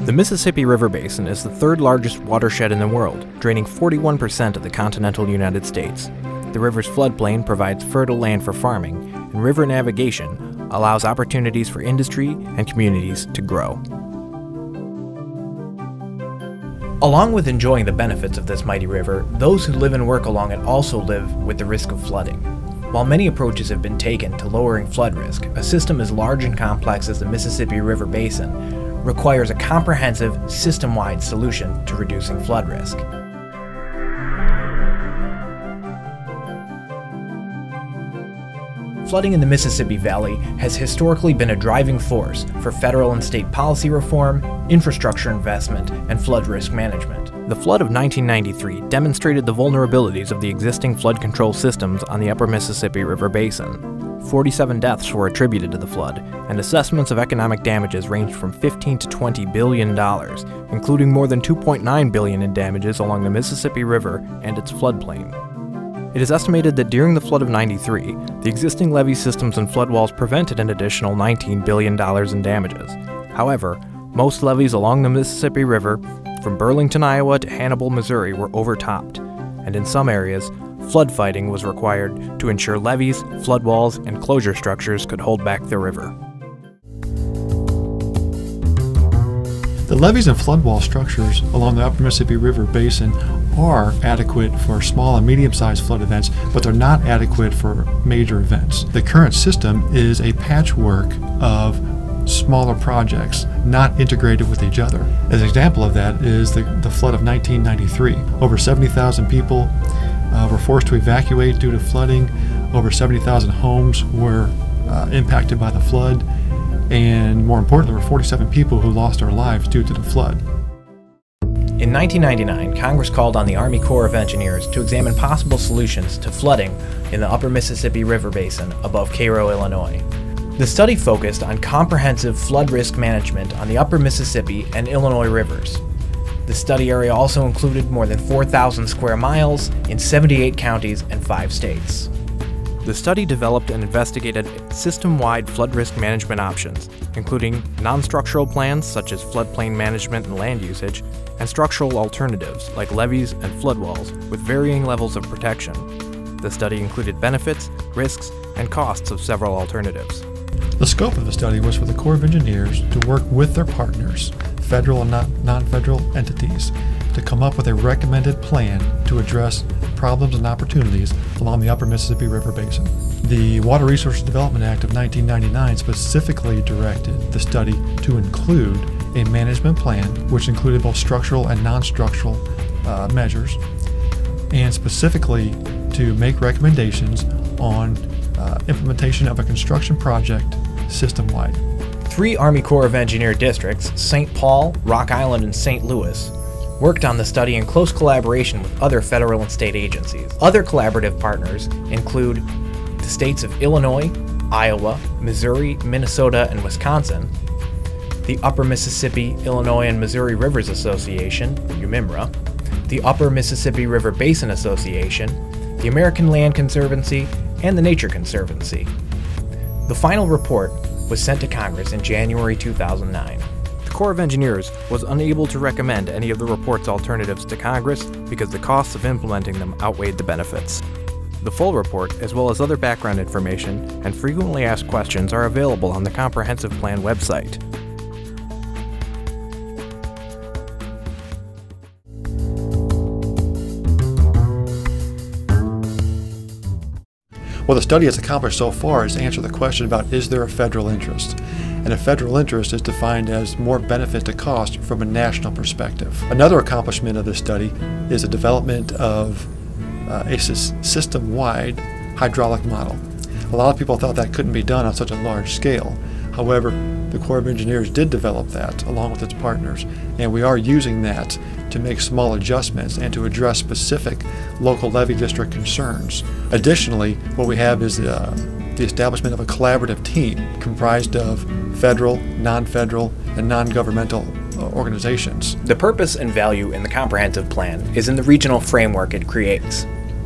The Mississippi River Basin is the third largest watershed in the world, draining 41% of the continental United States. The river's floodplain provides fertile land for farming, and river navigation allows opportunities for industry and communities to grow. Along with enjoying the benefits of this mighty river, those who live and work along it also live with the risk of flooding. While many approaches have been taken to lowering flood risk, a system as large and complex as the Mississippi River Basin requires a comprehensive, system-wide solution to reducing flood risk. Flooding in the Mississippi Valley has historically been a driving force for federal and state policy reform, infrastructure investment, and flood risk management. The flood of 1993 demonstrated the vulnerabilities of the existing flood control systems on the upper Mississippi River Basin. 47 deaths were attributed to the flood, and assessments of economic damages ranged from $15 to $20 billion, including more than $2.9 billion in damages along the Mississippi River and its floodplain. It is estimated that during the flood of '93, the existing levee systems and flood walls prevented an additional $19 billion in damages. However, most levees along the Mississippi River, from Burlington, Iowa to Hannibal, Missouri, were overtopped, and in some areas, flood fighting was required to ensure levees, flood walls, and closure structures could hold back the river. The levees and flood wall structures along the upper Mississippi River Basin are adequate for small and medium-sized flood events, but they're not adequate for major events. The current system is a patchwork of smaller projects, not integrated with each other. As an example of that is the flood of 1993. Over 70,000 people were forced to evacuate due to flooding. Over 70,000 homes were impacted by the flood. And more importantly, there were 47 people who lost their lives due to the flood. In 1999, Congress called on the Army Corps of Engineers to examine possible solutions to flooding in the upper Mississippi River Basin above Cairo, Illinois. The study focused on comprehensive flood risk management on the upper Mississippi and Illinois rivers. The study area also included more than 4,000 square miles in 78 counties and 5 states. The study developed and investigated system-wide flood risk management options, including non-structural plans such as floodplain management and land usage, and structural alternatives like levees and flood walls with varying levels of protection. The study included benefits, risks, and costs of several alternatives. The scope of the study was for the Corps of Engineers to work with their partners, federal and non-federal entities, to come up with a recommended plan to address problems and opportunities along the upper Mississippi River Basin. The Water Resources Development Act of 1999 specifically directed the study to include a management plan, which included both structural and non-structural measures, and specifically to make recommendations on implementation of a construction project system-wide. 3 Army Corps of Engineer districts, St. Paul, Rock Island, and St. Louis, worked on the study in close collaboration with other federal and state agencies. Other collaborative partners include the states of Illinois, Iowa, Missouri, Minnesota, and Wisconsin, the Upper Mississippi, Illinois, and Missouri Rivers Association, UMIMRA, the Upper Mississippi River Basin Association, the American Land Conservancy, and the Nature Conservancy. The final report was sent to Congress in January 2009. The Corps of Engineers was unable to recommend any of the report's alternatives to Congress because the costs of implementing them outweighed the benefits. The full report, as well as other background information and frequently asked questions, are available on the Comprehensive Plan website. What the study has accomplished so far is answer the question about, is there a federal interest? And a federal interest is defined as more benefit to cost from a national perspective. Another accomplishment of this study is the development of a system-wide hydraulic model. A lot of people thought that couldn't be done on such a large scale. However, the Corps of Engineers did develop that along with its partners, and we are using that to make small adjustments and to address specific local levee district concerns. Additionally, what we have is the establishment of a collaborative team comprised of federal, non-federal, and non-governmental organizations. The purpose and value in the comprehensive plan is in the regional framework it creates.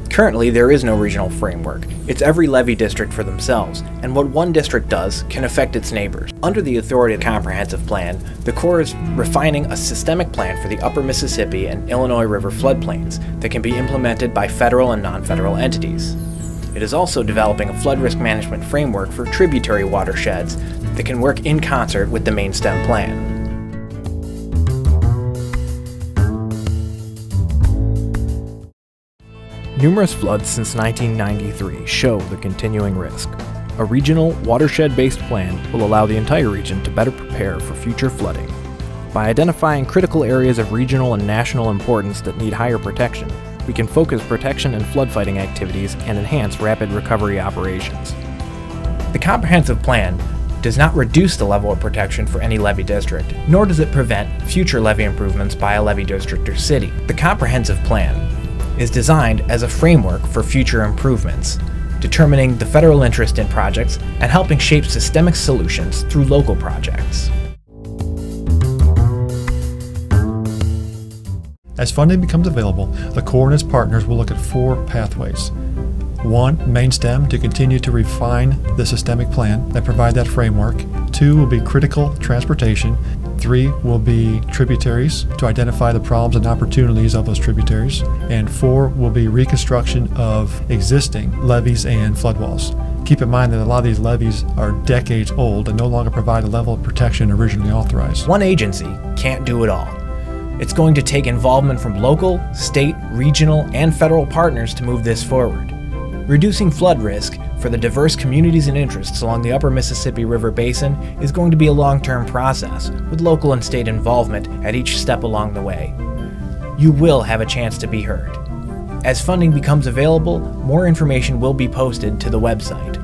Currently, there is no regional framework. It's every levee district for themselves, and what one district does can affect its neighbors. Under the authority of the Comprehensive Plan, the Corps is refining a systemic plan for the upper Mississippi and Illinois River floodplains that can be implemented by federal and non-federal entities. It is also developing a flood risk management framework for tributary watersheds that can work in concert with the main stem plan. Numerous floods since 1993 show the continuing risk. A regional, watershed-based plan will allow the entire region to better prepare for future flooding. By identifying critical areas of regional and national importance that need higher protection, we can focus protection and flood fighting activities and enhance rapid recovery operations. The Comprehensive Plan does not reduce the level of protection for any levee district, nor does it prevent future levee improvements by a levee district or city. The Comprehensive Plan is designed as a framework for future improvements, determining the federal interest in projects and helping shape systemic solutions through local projects. As funding becomes available, the Corps and its partners will look at 4 pathways. 1, main stem to continue to refine the systemic plan and provide that framework. 2 will be critical transportation. 3 will be tributaries to identify the problems and opportunities of those tributaries. And 4 will be reconstruction of existing levees and floodwalls. Keep in mind that a lot of these levees are decades old and no longer provide a level of protection originally authorized. One agency can't do it all. It's going to take involvement from local, state, regional, and federal partners to move this forward. Reducing flood risk for the diverse communities and interests along the upper Mississippi River Basin is going to be a long-term process, with local and state involvement at each step along the way. You will have a chance to be heard. As funding becomes available, more information will be posted to the website.